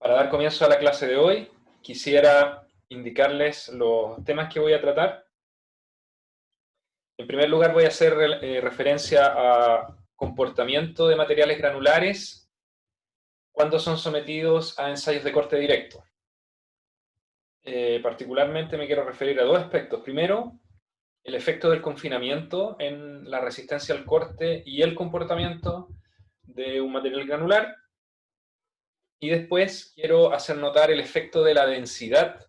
Para dar comienzo a la clase de hoy, quisiera indicarles los temas que voy a tratar. En primer lugar, voy a hacer referencia a comportamiento de materiales granulares cuando son sometidos a ensayos de corte directo. Particularmente me quiero referir a dos aspectos. Primero, el efecto del confinamiento en la resistencia al corte y el comportamiento de un material granular. Y después quiero hacer notar el efecto de la densidad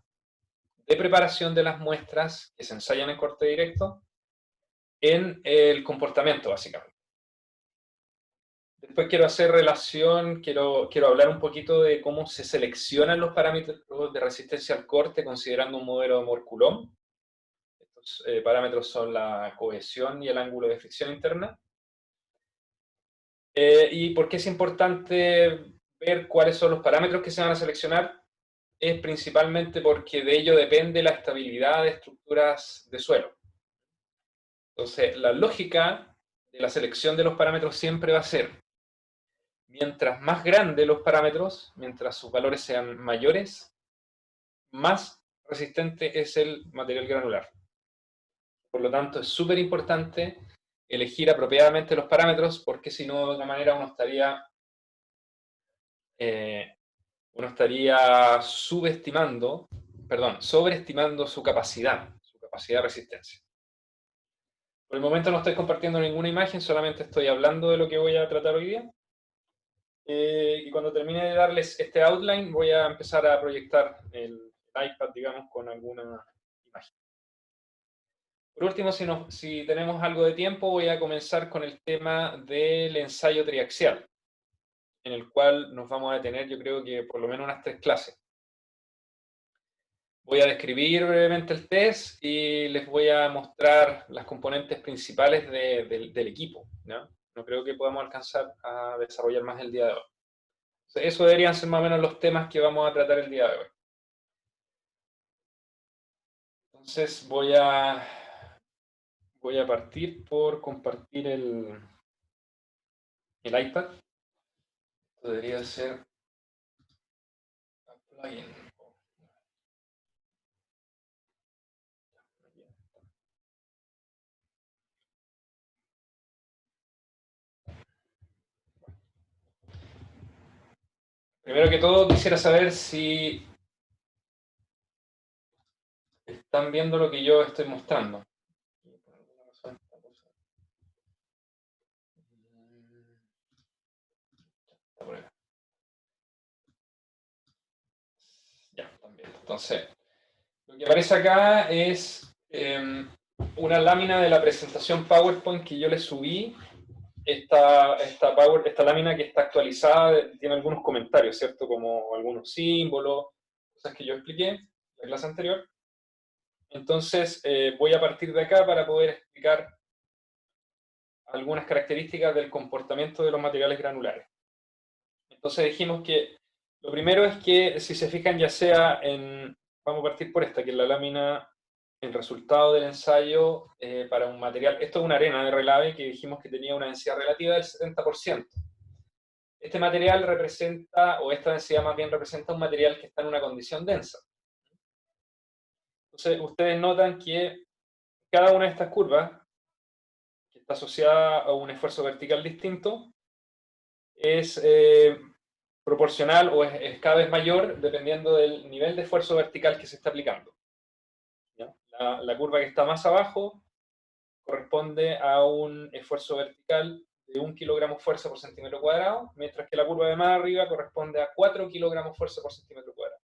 de preparación de las muestras que se ensayan en corte directo en el comportamiento, básicamente. Después quiero hacer relación, quiero hablar un poquito de cómo se seleccionan los parámetros de resistencia al corte considerando un modelo de Mohr-Coulomb. Estos parámetros son la cohesión y el ángulo de fricción interna. Y por qué es importante ver cuáles son los parámetros que se van a seleccionar es principalmente porque de ello depende la estabilidad de estructuras de suelo. Entonces, la lógica de la selección de los parámetros siempre va a ser, mientras más grandes los parámetros, mientras sus valores sean mayores, más resistente es el material granular. Por lo tanto, es súper importante elegir apropiadamente los parámetros, porque si no, de otra manera uno estaría sobreestimando su capacidad de resistencia. Por el momento no estoy compartiendo ninguna imagen, solamente estoy hablando de lo que voy a tratar hoy día. Y cuando termine de darles este outline, voy a empezar a proyectar el iPad, digamos, con alguna imagen. Por último, si tenemos algo de tiempo, voy a comenzar con el tema del ensayo triaxial, en el cual nos vamos a detener, yo creo que por lo menos unas 3 clases. Voy a describir brevemente el test y les voy a mostrar las componentes principales del equipo, ¿no? No creo que podamos alcanzar a desarrollar más el día de hoy. Eso deberían ser más o menos los temas que vamos a tratar el día de hoy. Entonces voy a partir por compartir el iPad. Esto debería ser plugin. Primero que todo quisiera saber si están viendo lo que yo estoy mostrando. Ya, también. Entonces, lo que aparece acá es una lámina de la presentación PowerPoint que yo le subí. Esta lámina que está actualizada tiene algunos comentarios, ¿cierto? Como algunos símbolos, cosas que yo expliqué en la clase anterior. Entonces, voy a partir de acá para poder explicar algunas características del comportamiento de los materiales granulares. Entonces dijimos que lo primero es que, si se fijan, ya sea vamos a partir por esta, que es la lámina, el resultado del ensayo para un material, esto es una arena de relave que dijimos que tenía una densidad relativa del 70%. Este material representa, o esta densidad más bien representa un material que está en una condición densa. Entonces, ustedes notan que cada una de estas curvas, que está asociada a un esfuerzo vertical distinto, es proporcional o es cada vez mayor dependiendo del nivel de esfuerzo vertical que se está aplicando. La curva que está más abajo corresponde a un esfuerzo vertical de 1 kilogramo fuerza por centímetro cuadrado, mientras que la curva de más arriba corresponde a 4 kilogramos fuerza por centímetro cuadrado.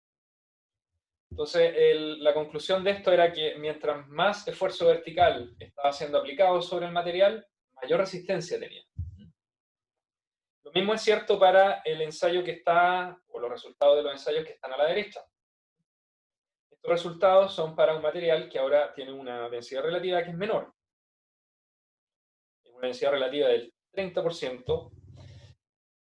Entonces, la conclusión de esto era que mientras más esfuerzo vertical estaba siendo aplicado sobre el material, mayor resistencia tenía. Lo mismo es cierto para el ensayo que está, o los resultados de los ensayos que están a la derecha. Estos resultados son para un material que ahora tiene una densidad relativa que es menor. Es una densidad relativa del 30%.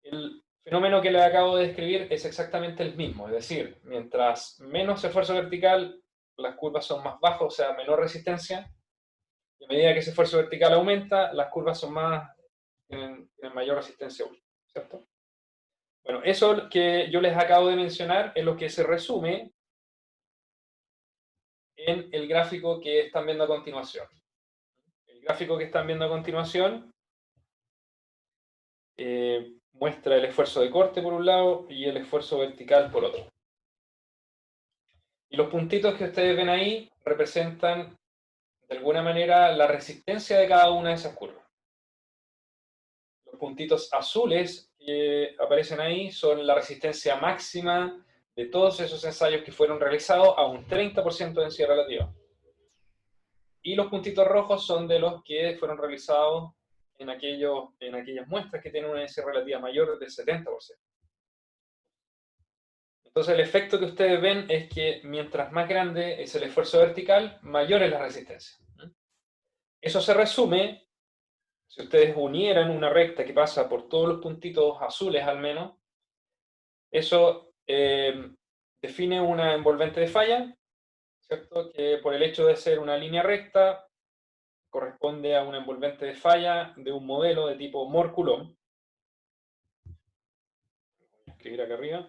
El fenómeno que les acabo de describir es exactamente el mismo, es decir, mientras menos esfuerzo vertical, las curvas son más bajas, o sea, menor resistencia, y a medida que ese esfuerzo vertical aumenta, las curvas son tienen mayor resistencia última, ¿cierto? Bueno, eso que yo les acabo de mencionar es lo que se resume en el gráfico que están viendo a continuación. El gráfico que están viendo a continuación muestra el esfuerzo de corte por un lado y el esfuerzo vertical por otro. Y los puntitos que ustedes ven ahí representan de alguna manera la resistencia de cada una de esas curvas. Los puntitos azules que aparecen ahí son la resistencia máxima de todos esos ensayos que fueron realizados a un 30% de densidad relativa. Y los puntitos rojos son de los que fueron realizados en aquellas muestras que tienen una densidad relativa mayor del 70%. Entonces el efecto que ustedes ven es que mientras más grande es el esfuerzo vertical, mayor es la resistencia. Eso se resume, si ustedes unieran una recta que pasa por todos los puntitos azules al menos, eso define una envolvente de falla, ¿cierto? Que por el hecho de ser una línea recta, corresponde a una envolvente de falla de un modelo de tipo Mohr-Coulomb. Voy a escribir acá arriba.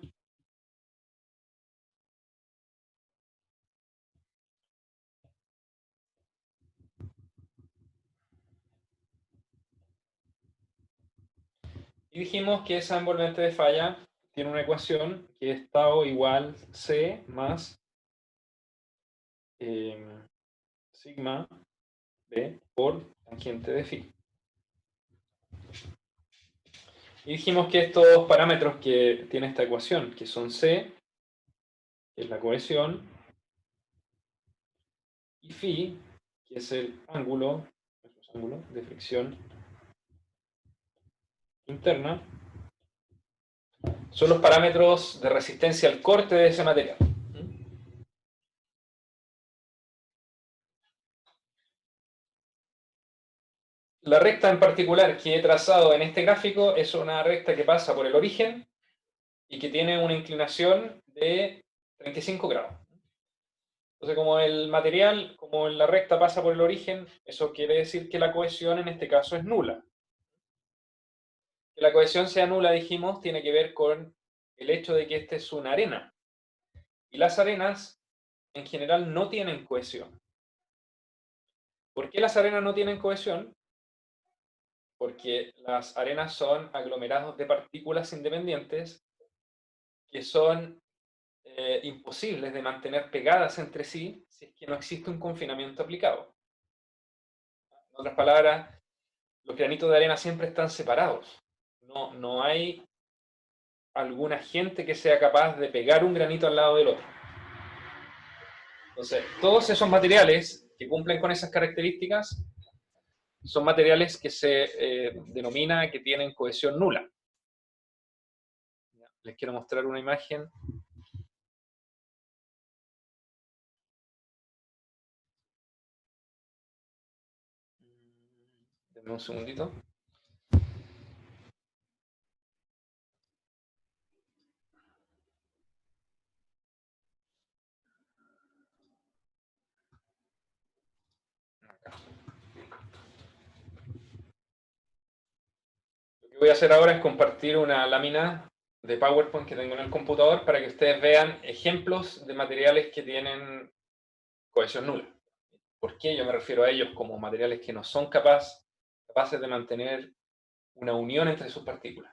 Y dijimos que esa envolvente de falla tiene una ecuación que es tau igual C más sigma B por tangente de phi. Y dijimos que estos parámetros que tiene esta ecuación, que son C, que es la cohesión, y phi, que es el ángulo de fricción interna, son los parámetros de resistencia al corte de ese material. La recta en particular que he trazado en este gráfico es una recta que pasa por el origen y que tiene una inclinación de 35 grados. Entonces, como el material, como la recta pasa por el origen, eso quiere decir que la cohesión en este caso es nula. Que la cohesión sea nula, dijimos, tiene que ver con el hecho de que esta es una arena. Y las arenas, en general, no tienen cohesión. ¿Por qué las arenas no tienen cohesión? Porque las arenas son aglomerados de partículas independientes que son imposibles de mantener pegadas entre sí si es que no existe un confinamiento aplicado. En otras palabras, los granitos de arena siempre están separados. No hay algún agente que sea capaz de pegar un granito al lado del otro. Entonces, todos esos materiales que cumplen con esas características son materiales que se denomina que tienen cohesión nula. Les quiero mostrar una imagen. Denme un segundito. Lo que voy a hacer ahora es compartir una lámina de PowerPoint que tengo en el computador para que ustedes vean ejemplos de materiales que tienen cohesión nula. ¿Por qué yo me refiero a ellos como materiales que no son capaces de mantener una unión entre sus partículas?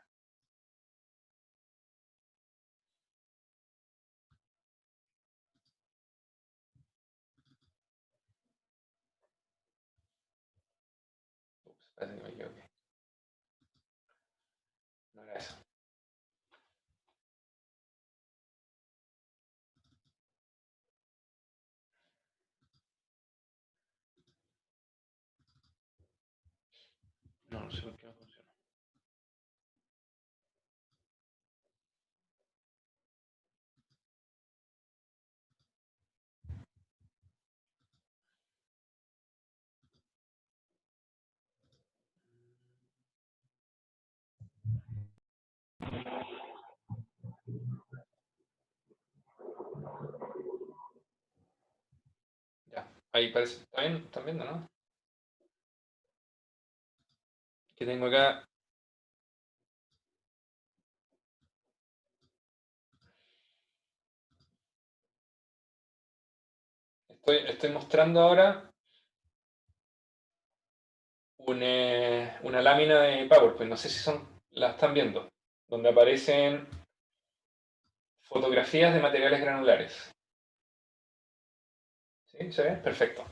Ups, parece que me equivoqué. No era eso. No sé por qué no funciona. Ya, ahí parece. ¿Está bien? ¿Están viendo, no? Que tengo acá Estoy mostrando ahora una lámina de PowerPoint, no sé si la están viendo, donde aparecen fotografías de materiales granulares. ¿Sí? ¿Se ve? Perfecto.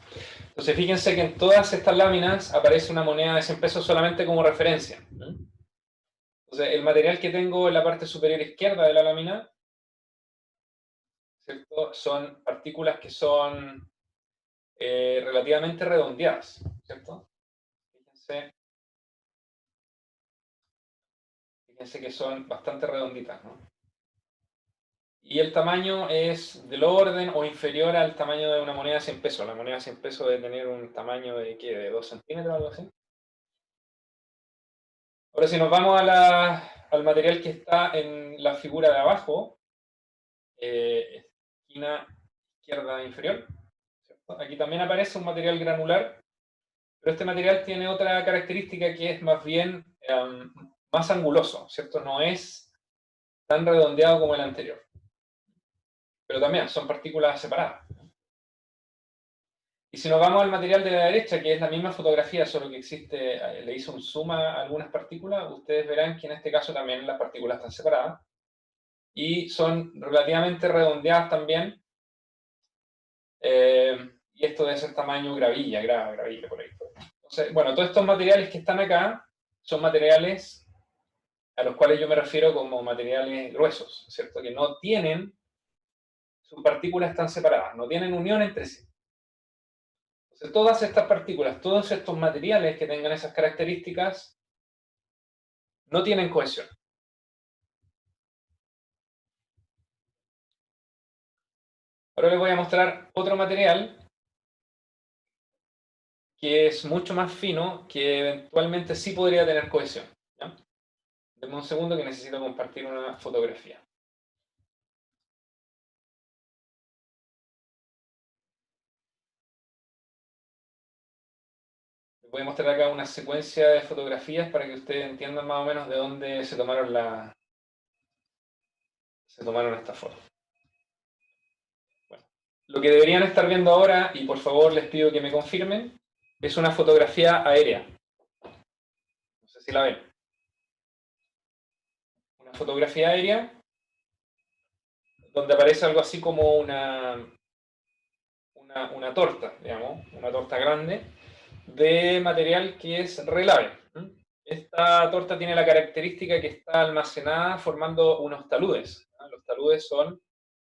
Entonces fíjense que en todas estas láminas aparece una moneda de 100 pesos solamente como referencia. Entonces el material que tengo en la parte superior izquierda de la lámina, ¿cierto? Son partículas que son relativamente redondeadas, ¿cierto? Fíjense que son bastante redonditas, ¿no? Y el tamaño es del orden o inferior al tamaño de una moneda de 100 pesos. La moneda de 100 pesos debe tener un tamaño de, ¿qué? ¿De 2 centímetros o algo así? Ahora, si nos vamos al material que está en la figura de abajo, esquina izquierda inferior, ¿cierto? Aquí también aparece un material granular, pero este material tiene otra característica que es más bien más anguloso, ¿cierto? No es tan redondeado como el anterior. Pero también son partículas separadas. Y si nos vamos al material de la derecha, que es la misma fotografía, solo que existe, le hizo un zoom a algunas partículas, ustedes verán que en este caso también las partículas están separadas y son relativamente redondeadas también. Y esto debe ser tamaño gravilla por ahí. Entonces, bueno, todos estos materiales que están acá son materiales a los cuales yo me refiero como materiales gruesos, ¿cierto? Que no tienen, sus partículas están separadas, no tienen unión entre sí. Entonces, todas estas partículas, todos estos materiales que tengan esas características, no tienen cohesión. Ahora les voy a mostrar otro material que es mucho más fino, que eventualmente sí podría tener cohesión. ¿Ya? Denme un segundo que necesito compartir una fotografía. Les voy a mostrar acá una secuencia de fotografías para que ustedes entiendan más o menos de dónde se tomaron estas fotos. Bueno, lo que deberían estar viendo ahora, y por favor les pido que me confirmen, es una fotografía aérea. No sé si la ven. Una fotografía aérea donde aparece algo así como una torta, digamos, una torta grande, de material que es relave. Esta torta tiene la característica que está almacenada formando unos taludes. Los taludes son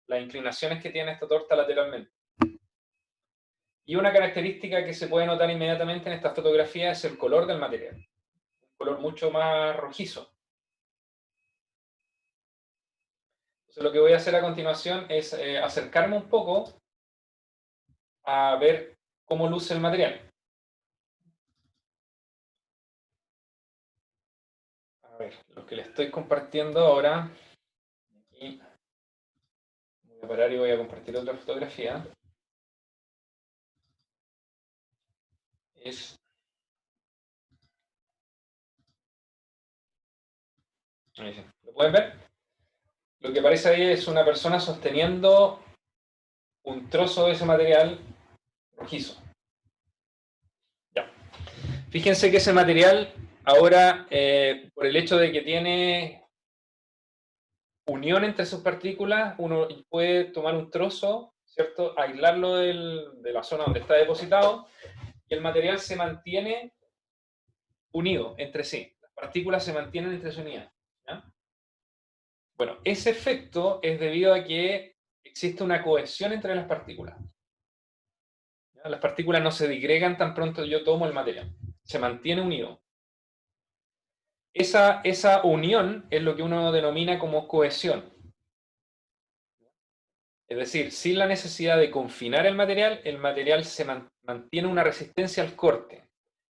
las inclinaciones que tiene esta torta lateralmente. Y una característica que se puede notar inmediatamente en esta fotografía es el color del material. Un color mucho más rojizo. Entonces, lo que voy a hacer a continuación es acercarme un poco a ver cómo luce el material. A ver, lo que le estoy compartiendo ahora, y voy a parar y voy a compartir otra fotografía, es... Ahí sí. ¿Lo pueden ver? Lo que aparece ahí es una persona sosteniendo un trozo de ese material rojizo. Ya. Fíjense que ese material ahora, por el hecho de que tiene unión entre sus partículas, uno puede tomar un trozo, ¿cierto? Aislarlo de la zona donde está depositado y el material se mantiene unido entre sí. Las partículas se mantienen entre sí unidas. ¿Ya? Bueno, ese efecto es debido a que existe una cohesión entre las partículas. ¿Ya? Las partículas no se digregan tan pronto yo tomo el material. Se mantiene unido. Esa unión es lo que uno denomina como cohesión. Es decir, sin la necesidad de confinar el material se mantiene una resistencia al corte.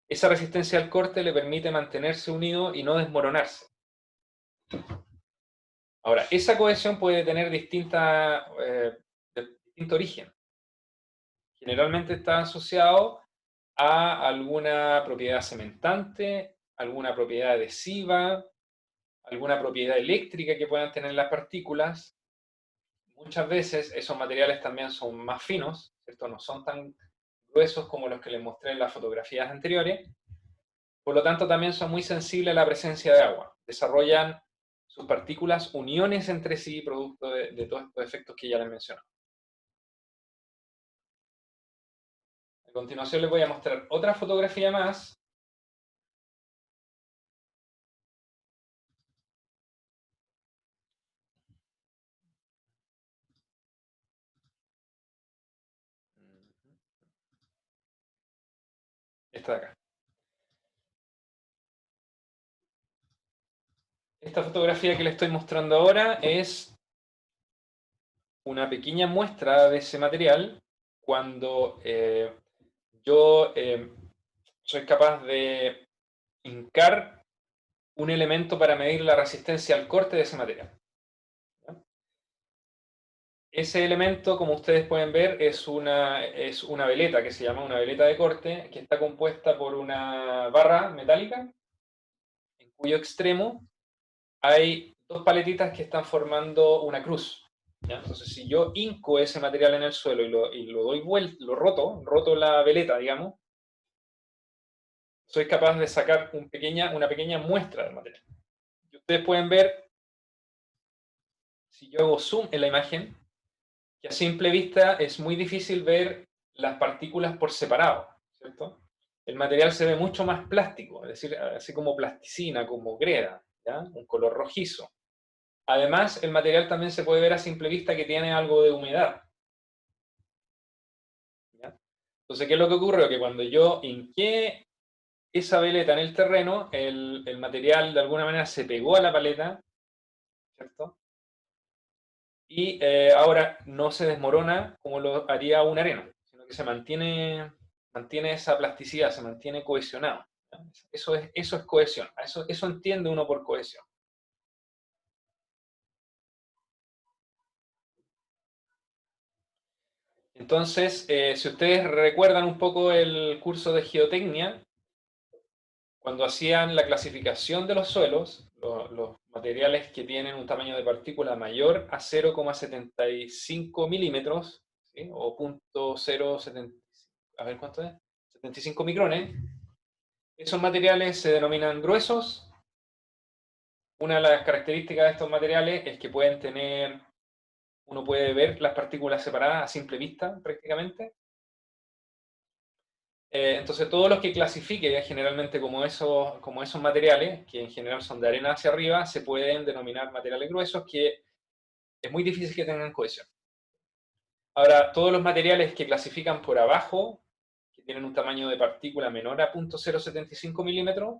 Esa resistencia al corte le permite mantenerse unido y no desmoronarse. Ahora, esa cohesión puede tener distinto origen. Generalmente está asociado a alguna propiedad cementante, alguna propiedad adhesiva, alguna propiedad eléctrica que puedan tener las partículas. Muchas veces esos materiales también son más finos, ¿cierto? No son tan gruesos como los que les mostré en las fotografías anteriores. Por lo tanto, también son muy sensibles a la presencia de agua. Desarrollan sus partículas uniones entre sí, producto de todos estos efectos que ya les mencioné. A continuación les voy a mostrar otra fotografía más. Esta de acá. Esta fotografía que les estoy mostrando ahora es una pequeña muestra de ese material cuando yo soy capaz de hincar un elemento para medir la resistencia al corte de ese material. ¿Ya? Ese elemento, como ustedes pueden ver, es una veleta que se llama una veleta de corte, que está compuesta por una barra metálica, en cuyo extremo hay dos paletitas que están formando una cruz. ¿Ya? Entonces, si yo hinco ese material en el suelo y lo doy vuelta, lo roto la veleta, digamos, soy capaz de sacar una pequeña muestra del material. Y ustedes pueden ver, si yo hago zoom en la imagen, que a simple vista es muy difícil ver las partículas por separado, ¿cierto? El material se ve mucho más plástico, es decir, así como plasticina, como greda, ¿ya? Un color rojizo. Además, el material también se puede ver a simple vista que tiene algo de humedad. ¿Ya? Entonces, ¿qué es lo que ocurrió? Que cuando yo hinqué esa veleta en el terreno, el material de alguna manera se pegó a la paleta, ¿cierto? Y ahora no se desmorona como lo haría una arena, sino que se mantiene esa plasticidad, se mantiene cohesionado. ¿Ya? Eso es cohesión, eso entiende uno por cohesión. Entonces, si ustedes recuerdan un poco el curso de geotecnia, cuando hacían la clasificación de los suelos, los materiales que tienen un tamaño de partícula mayor a 0,75 milímetros, ¿sí? O 0,075, a ver cuánto es, 75 micrones, esos materiales se denominan gruesos. Una de las características de estos materiales es que pueden tener, uno puede ver las partículas separadas a simple vista prácticamente. Entonces, todos los que clasifique generalmente como esos materiales, que en general son de arena hacia arriba, se pueden denominar materiales gruesos, que es muy difícil que tengan cohesión. Ahora, todos los materiales que clasifican por abajo, que tienen un tamaño de partícula menor a 0,075 milímetros,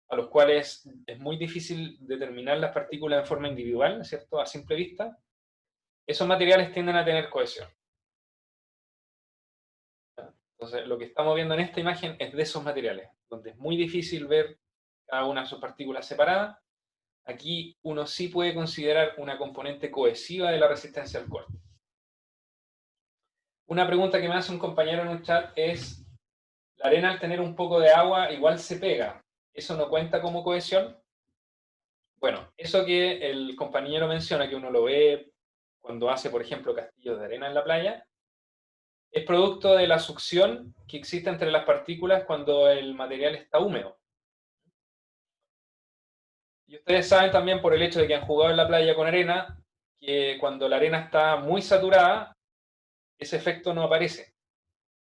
a los cuales es muy difícil determinar las partículas en forma individual, ¿cierto? A simple vista, esos materiales tienden a tener cohesión. Entonces, lo que estamos viendo en esta imagen es de esos materiales, donde es muy difícil ver cada una de sus partículas separadas. Aquí uno sí puede considerar una componente cohesiva de la resistencia al corte. Una pregunta que me hace un compañero en un chat es, ¿la arena al tener un poco de agua igual se pega? ¿Eso no cuenta como cohesión? Bueno, eso que el compañero menciona, que uno lo ve cuando hace, por ejemplo, castillos de arena en la playa, es producto de la succión que existe entre las partículas cuando el material está húmedo. Y ustedes saben también por el hecho de que han jugado en la playa con arena, que cuando la arena está muy saturada, ese efecto no aparece,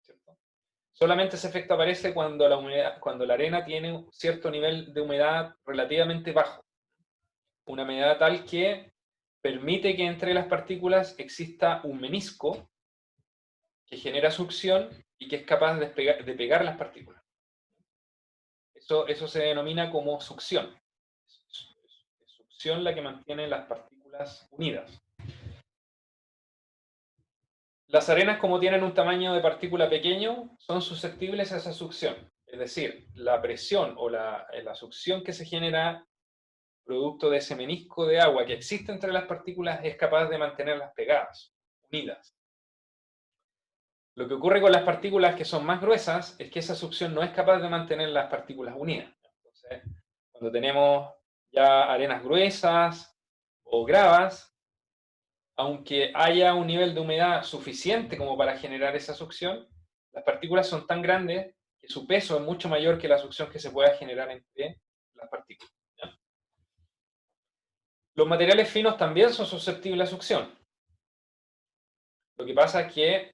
¿cierto? Solamente ese efecto aparece cuando cuando la arena tiene un cierto nivel de humedad relativamente bajo. Una humedad tal que permite que entre las partículas exista un menisco que genera succión y que es capaz de pegar las partículas. Eso se denomina como succión. Es succión la que mantiene las partículas unidas. Las arenas, como tienen un tamaño de partícula pequeño, son susceptibles a esa succión. Es decir, la presión o la succión que se genera producto de ese menisco de agua que existe entre las partículas es capaz de mantenerlas pegadas, unidas. Lo que ocurre con las partículas que son más gruesas es que esa succión no es capaz de mantener las partículas unidas. Entonces, cuando tenemos ya arenas gruesas o gravas, aunque haya un nivel de humedad suficiente como para generar esa succión, las partículas son tan grandes que su peso es mucho mayor que la succión que se pueda generar entre las partículas, ¿ya? Los materiales finos también son susceptibles a succión. Lo que pasa es que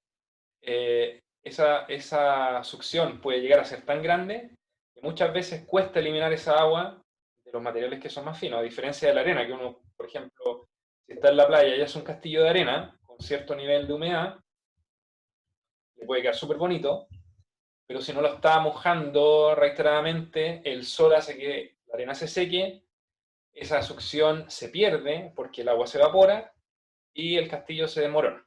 esa succión puede llegar a ser tan grande que muchas veces cuesta eliminar esa agua de los materiales que son más finos, a diferencia de la arena, que uno, por ejemplo, si está en la playa y es un castillo de arena con cierto nivel de humedad, le puede quedar súper bonito, pero si no lo está mojando reiteradamente, el sol hace que la arena se seque, esa succión se pierde porque el agua se evapora y el castillo se demora.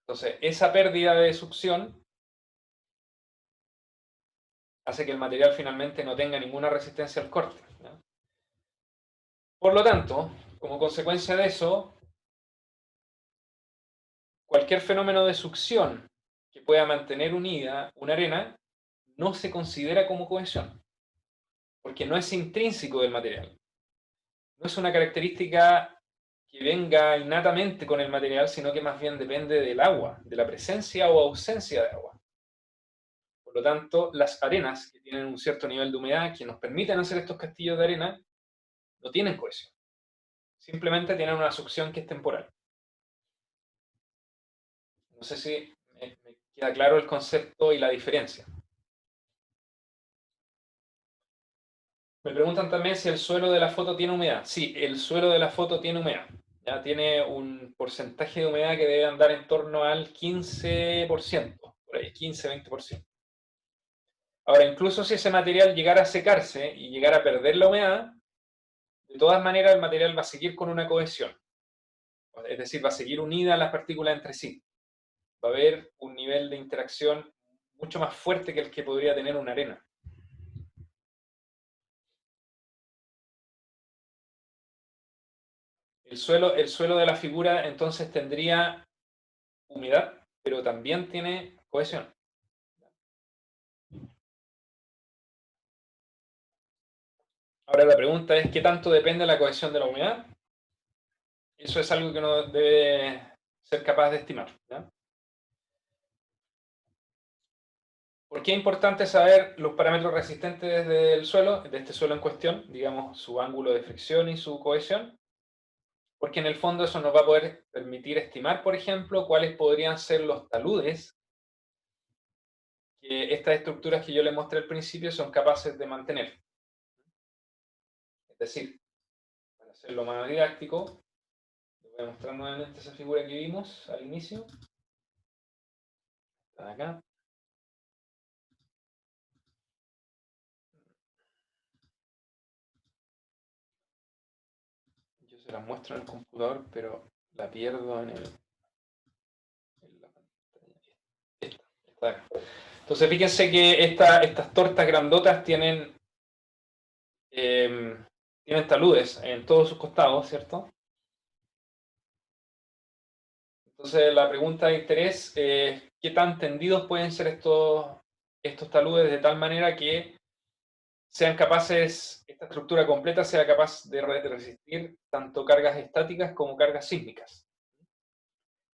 Entonces, esa pérdida de succión hace que el material finalmente no tenga ninguna resistencia al corte, ¿no? Por lo tanto, como consecuencia de eso, cualquier fenómeno de succión que pueda mantener unida una arena no se considera como cohesión, porque no es intrínseco del material. No es una característica que venga innatamente con el material, sino que más bien depende del agua, de la presencia o ausencia de agua. Por lo tanto, las arenas que tienen un cierto nivel de humedad, que nos permiten hacer estos castillos de arena, no tienen cohesión. Simplemente tienen una succión que es temporal. No sé si me queda claro el concepto y la diferencia. Me preguntan también si el suelo de la foto tiene humedad. Sí, el suelo de la foto tiene humedad. Ya tiene un porcentaje de humedad que debe andar en torno al 15%, por ahí, 15-20%. Ahora, incluso si ese material llegara a secarse y llegara a perder la humedad, de todas maneras el material va a seguir con una cohesión. Es decir, va a seguir unida las partículas entre sí. Va a haber un nivel de interacción mucho más fuerte que el que podría tener una arena. El suelo de la figura entonces tendría humedad, pero también tiene cohesión. Ahora la pregunta es, ¿qué tanto depende la cohesión de la humedad? Eso es algo que uno debe ser capaz de estimar, ¿ya? ¿Por qué es importante saber los parámetros resistentes del suelo, de este suelo en cuestión, digamos, su ángulo de fricción y su cohesión? Porque en el fondo eso nos va a poder permitir estimar, por ejemplo, cuáles podrían ser los taludes que estas estructuras que yo les mostré al principio son capaces de mantener. Es decir, para hacerlo más didáctico, les voy a mostrar nuevamente esa figura que vimos al inicio. Está acá. Yo se las muestro en el computador, pero la pierdo en la pantalla. Está acá. Entonces fíjense que estas tortas grandotas tienen taludes en todos sus costados, ¿cierto? Entonces la pregunta de interés es ¿qué tan tendidos pueden ser estos taludes de tal manera que sean capaces, esta estructura completa sea capaz de resistir tanto cargas estáticas como cargas sísmicas?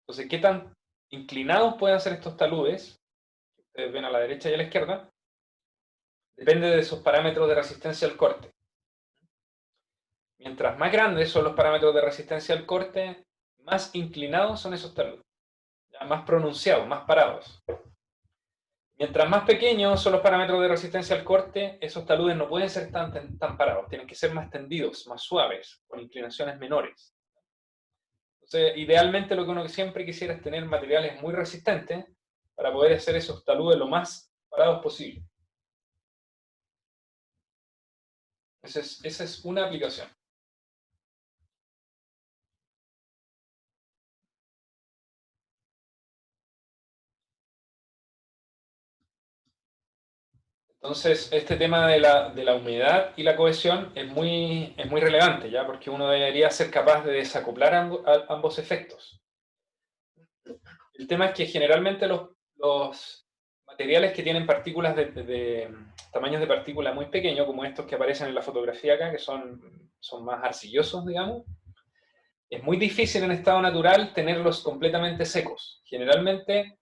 Entonces, ¿qué tan inclinados pueden ser estos taludes? Ustedes ven a la derecha y a la izquierda. Depende de esos parámetros de resistencia al corte. Mientras más grandes son los parámetros de resistencia al corte, más inclinados son esos taludes, ya más pronunciados, más parados. Mientras más pequeños son los parámetros de resistencia al corte, esos taludes no pueden ser tan parados, tienen que ser más tendidos, más suaves, con inclinaciones menores. Entonces, idealmente lo que uno siempre quisiera es tener materiales muy resistentes para poder hacer esos taludes lo más parados posible. Esa es una aplicación. Entonces, este tema de la humedad y la cohesión es muy relevante, ¿ya? Porque uno debería ser capaz de desacoplar ambos efectos. El tema es que generalmente los materiales que tienen partículas de tamaños de partícula muy pequeños, como estos que aparecen en la fotografía acá, que son más arcillosos, digamos, es muy difícil en estado natural tenerlos completamente secos. Generalmente,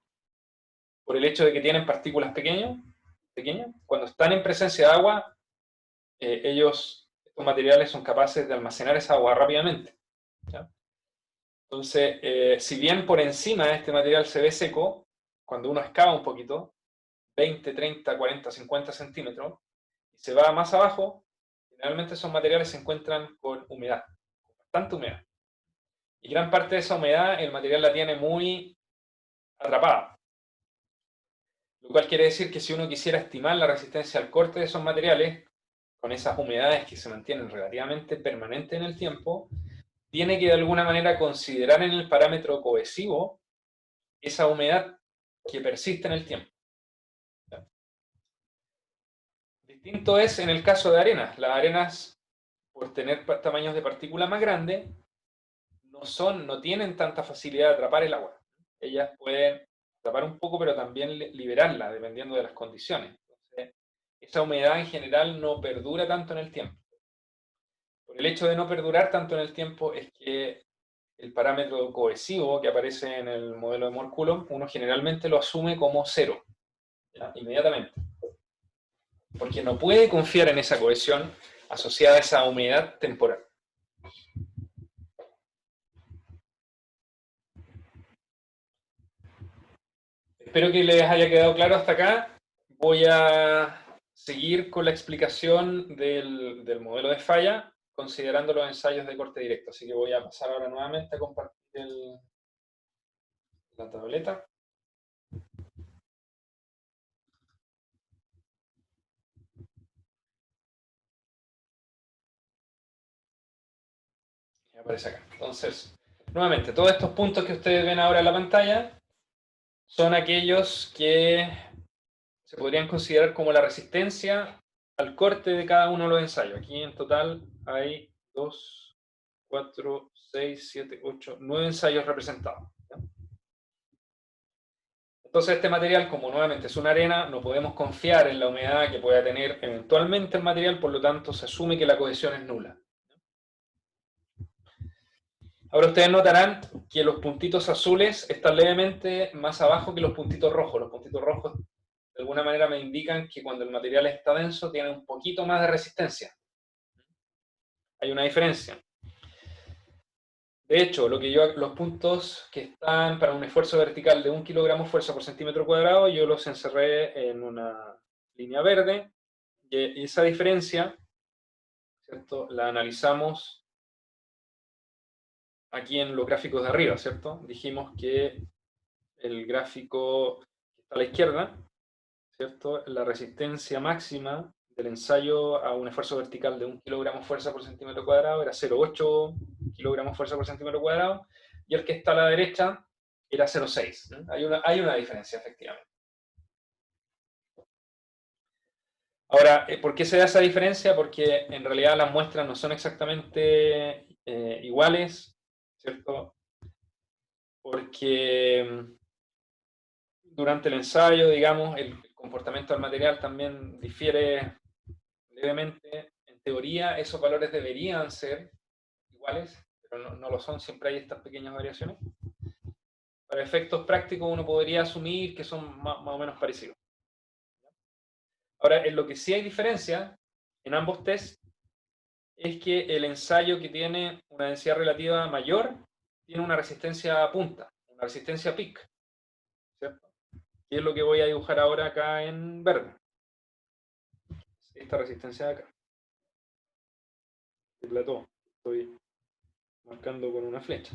por el hecho de que tienen partículas pequeñas, cuando están en presencia de agua, estos materiales son capaces de almacenar esa agua rápidamente. ¿Ya? Entonces, si bien por encima de este material se ve seco, cuando uno excava un poquito, 20, 30, 40, 50 centímetros, y se va más abajo, generalmente esos materiales se encuentran con humedad, con bastante humedad. Y gran parte de esa humedad el material la tiene muy atrapada. Lo cual quiere decir que si uno quisiera estimar la resistencia al corte de esos materiales, con esas humedades que se mantienen relativamente permanentes en el tiempo, tiene que de alguna manera considerar en el parámetro cohesivo esa humedad que persiste en el tiempo. Distinto es en el caso de arenas. Las arenas, por tener tamaños de partícula más grandes, no tienen tanta facilidad de atrapar el agua. Ellas pueden atrapar un poco, pero también liberarla, dependiendo de las condiciones. Entonces, esa humedad en general no perdura tanto en el tiempo. Por el hecho de no perdurar tanto en el tiempo es que el parámetro cohesivo que aparece en el modelo de Mohr-Coulomb, uno generalmente lo asume como cero, ¿ya? Inmediatamente. Porque no puede confiar en esa cohesión asociada a esa humedad temporal. Espero que les haya quedado claro hasta acá. Voy a seguir con la explicación del modelo de falla, considerando los ensayos de corte directo. Así que voy a pasar ahora nuevamente a compartir la tableta. Y aparece acá. Entonces, nuevamente, todos estos puntos que ustedes ven ahora en la pantalla son aquellos que se podrían considerar como la resistencia al corte de cada uno de los ensayos. Aquí en total hay 2, 4, 6, 7, 8, 9 ensayos representados. ¿Ya? Entonces este material, como nuevamente es una arena, no podemos confiar en la humedad que pueda tener eventualmente el material, por lo tanto se asume que la cohesión es nula. Ahora ustedes notarán que los puntitos azules están levemente más abajo que los puntitos rojos. Los puntitos rojos de alguna manera me indican que cuando el material está denso tiene un poquito más de resistencia. Hay una diferencia. De hecho, los puntos que están para un esfuerzo vertical de 1 kilogramo fuerza por centímetro cuadrado, yo los encerré en una línea verde, y esa diferencia, ¿cierto?, la analizamos aquí en los gráficos de arriba, ¿cierto? Dijimos que el gráfico que está a la izquierda, ¿cierto?, la resistencia máxima del ensayo a un esfuerzo vertical de 1 kilogramo fuerza por centímetro cuadrado era 0,8 kilogramos fuerza por centímetro cuadrado, y el que está a la derecha era 0,6. ¿No? Hay una diferencia, efectivamente. Ahora, ¿por qué se da esa diferencia? Porque en realidad las muestras no son exactamente iguales, ¿cierto? Porque durante el ensayo, digamos, el comportamiento del material también difiere levemente. En teoría, esos valores deberían ser iguales, pero no lo son, siempre hay estas pequeñas variaciones. Para efectos prácticos uno podría asumir que son más o menos parecidos. Ahora, en lo que sí hay diferencia en ambos tests es que el ensayo que tiene una densidad relativa mayor tiene una resistencia a punta, una resistencia peak, ¿cierto? Y es lo que voy a dibujar ahora acá en verde. Esta resistencia de acá. El plató. Estoy marcando con una flecha.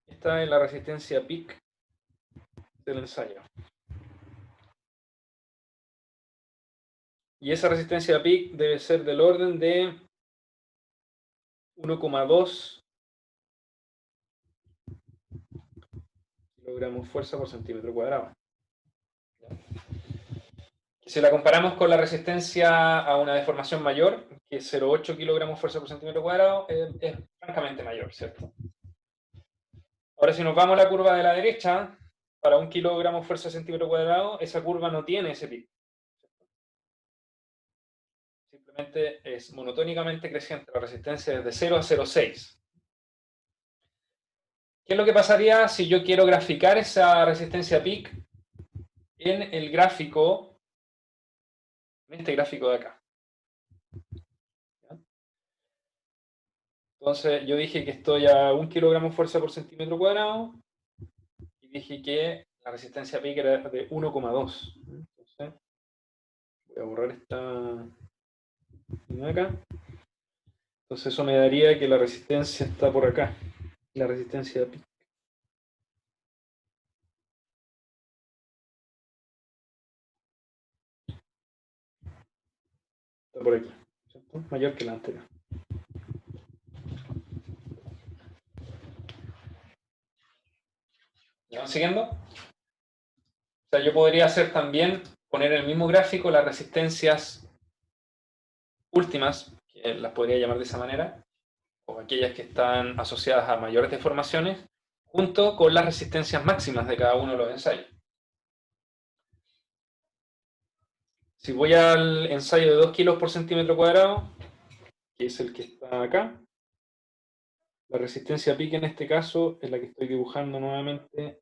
Esta es la resistencia peak del ensayo. Y esa resistencia peak debe ser del orden de 1,2 kilogramos fuerza por centímetro cuadrado. Si la comparamos con la resistencia a una deformación mayor, que es 0,8 kilogramos fuerza por centímetro cuadrado, es francamente mayor, ¿cierto? Ahora, si nos vamos a la curva de la derecha, para 1 kilogramo fuerza por centímetro cuadrado, esa curva no tiene ese pico. Simplemente es monotónicamente creciente la resistencia desde 0 a 0,6. ¿Qué es lo que pasaría si yo quiero graficar esa resistencia peak en el gráfico, en este gráfico de acá? Entonces yo dije que estoy a 1 kilogramo fuerza por centímetro cuadrado y dije que la resistencia peak era de 1,2. Entonces voy a borrar esta de acá. Entonces eso me daría que la resistencia está por acá, la resistencia peak. Está por aquí, ¿cierto? Mayor que la anterior. ¿Me van siguiendo? O sea, yo podría hacer también, poner en el mismo gráfico las resistencias últimas, que las podría llamar de esa manera, o aquellas que están asociadas a mayores deformaciones, junto con las resistencias máximas de cada uno de los ensayos. Si voy al ensayo de 2 kilos por centímetro cuadrado, que es el que está acá, la resistencia peak en este caso es la que estoy dibujando nuevamente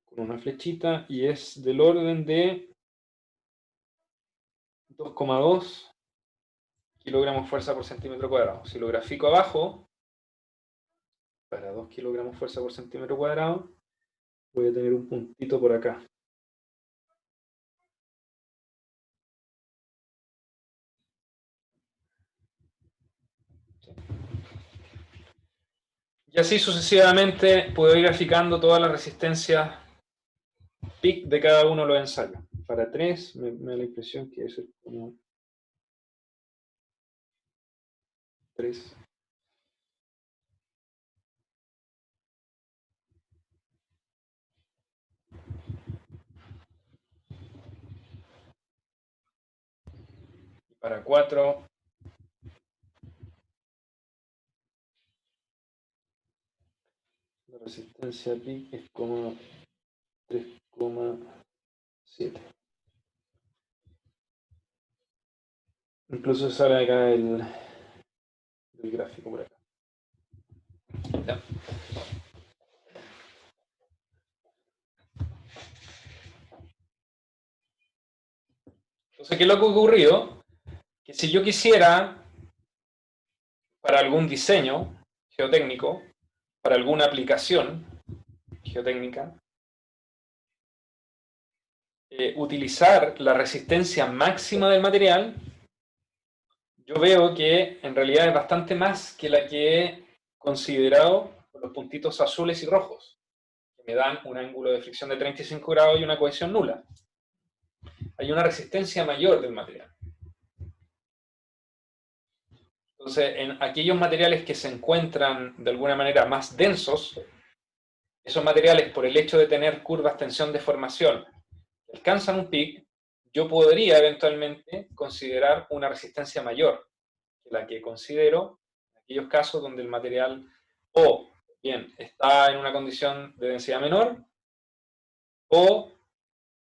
con una flechita y es del orden de 2,2 kilogramos fuerza por centímetro cuadrado. Si lo grafico abajo, para 2 kilogramos fuerza por centímetro cuadrado, voy a tener un puntito por acá. Y así sucesivamente puedo ir graficando todas las resistencias peak de cada uno de los ensayos. Para 3 me da la impresión que es como 3. Para 4, la resistencia peak es como 3,7. Incluso sale acá el gráfico por acá. Ya. Entonces, ¿qué es lo que ha ocurrido? Que si yo quisiera, para algún diseño geotécnico, para alguna aplicación geotécnica, utilizar la resistencia máxima del material, yo veo que en realidad es bastante más que la que he considerado con los puntitos azules y rojos, que me dan un ángulo de fricción de 35 grados y una cohesión nula. Hay una resistencia mayor del material. Entonces, en aquellos materiales que se encuentran de alguna manera más densos, esos materiales, por el hecho de tener curvas tensión-deformación, que alcanzan un peak, yo podría eventualmente considerar una resistencia mayor que la que considero en aquellos casos donde el material o bien está en una condición de densidad menor o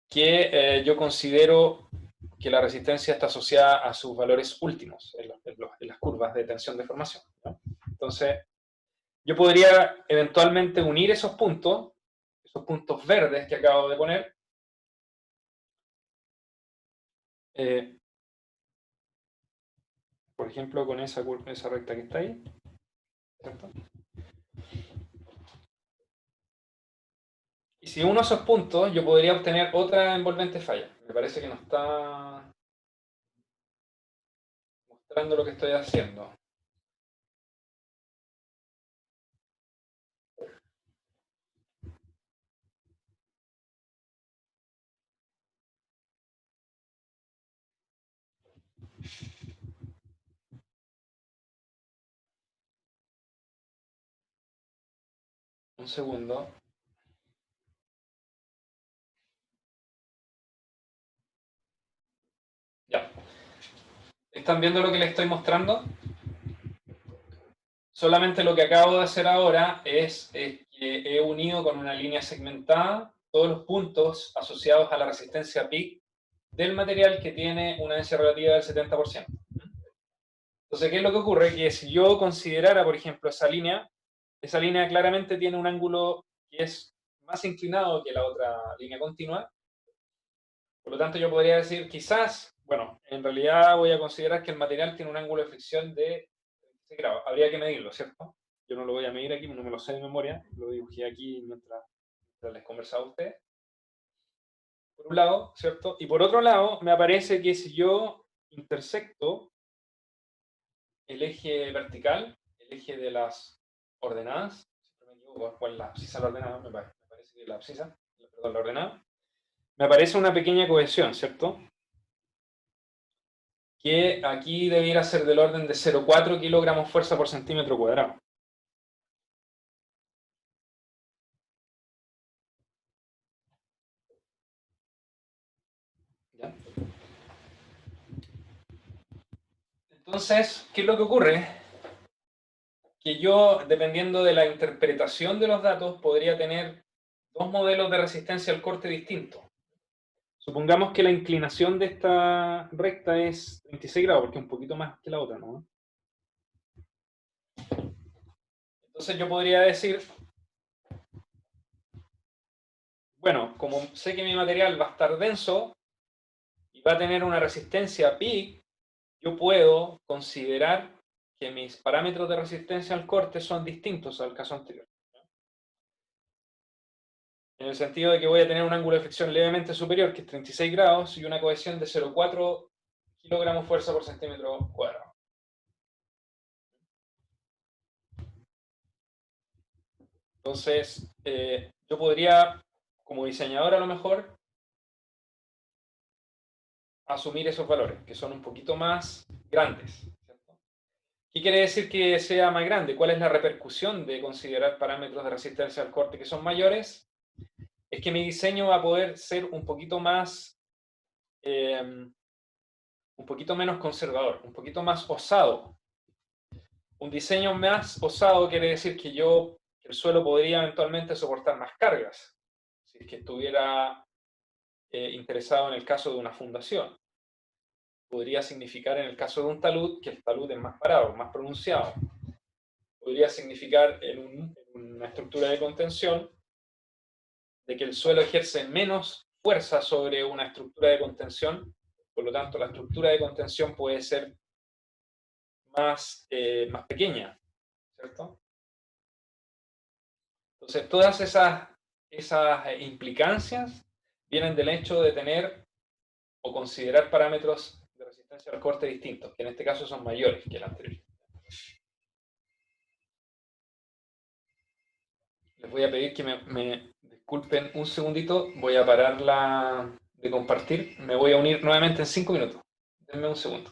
que yo considero que la resistencia está asociada a sus valores últimos en las curvas de tensión-deformación, ¿no? Entonces, yo podría eventualmente unir esos puntos verdes que acabo de poner, por ejemplo, con esa recta que está ahí, ¿cierto? Y si uno de esos puntos, yo podría obtener otra envolvente falla. Me parece que no está mostrando lo que estoy haciendo. Un segundo. Ya. ¿Están viendo lo que les estoy mostrando? Solamente lo que acabo de hacer ahora es que he unido con una línea segmentada todos los puntos asociados a la resistencia peak del material que tiene una densidad relativa del 70%. Entonces, ¿qué es lo que ocurre? Que si yo considerara, por ejemplo, esa línea esa línea claramente tiene un ángulo que es más inclinado que la otra línea continua. Por lo tanto, yo podría decir, quizás, bueno, en realidad voy a considerar que el material tiene un ángulo de fricción de 36 grados. Habría que medirlo, ¿cierto? Yo no lo voy a medir aquí, no me lo sé de memoria, lo dibujé aquí mientras les conversaba a ustedes. Por un lado, ¿cierto? Y por otro lado, me aparece que si yo intersecto el eje vertical, el eje de las ordenadas, si no me equivoco, ¿cuál es la abscisa la ordenada? Me parece que la abscisa, perdón, la ordenada, me aparece una pequeña cohesión, ¿cierto? Que aquí debiera ser del orden de 0,4 kilogramos fuerza por centímetro cuadrado. ¿Ya? Entonces, ¿qué es lo que ocurre? Que yo, dependiendo de la interpretación de los datos, podría tener dos modelos de resistencia al corte distintos. Supongamos que la inclinación de esta recta es 36 grados, porque es un poquito más que la otra, ¿no? Entonces yo podría decir, bueno, como sé que mi material va a estar denso y va a tener una resistencia pi, yo puedo considerar que mis parámetros de resistencia al corte son distintos al caso anterior. En el sentido de que voy a tener un ángulo de fricción levemente superior, que es 36 grados, y una cohesión de 0,4 kilogramos fuerza por centímetro cuadrado. Entonces, yo podría, como diseñador a lo mejor, asumir esos valores, que son un poquito más grandes, ¿cierto? ¿Qué quiere decir que sea más grande? ¿Cuál es la repercusión de considerar parámetros de resistencia al corte que son mayores? Es que mi diseño va a poder ser un poquito más, un poquito menos conservador, un poquito más osado. Un diseño más osado quiere decir que el suelo podría eventualmente soportar más cargas, si es que estuviera interesado en el caso de una fundación. Podría significar en el caso de un talud que el talud es más parado, más pronunciado. Podría significar en una estructura de contención de que el suelo ejerce menos fuerza sobre una estructura de contención, por lo tanto la estructura de contención puede ser más pequeña, ¿cierto? Entonces todas esas implicancias vienen del hecho de tener o considerar parámetros de resistencia al corte distintos, que en este caso son mayores que el anterior. Les voy a pedir que me disculpen un segundito, voy a parar de compartir, me voy a unir nuevamente en 5 minutos. Denme un segundo.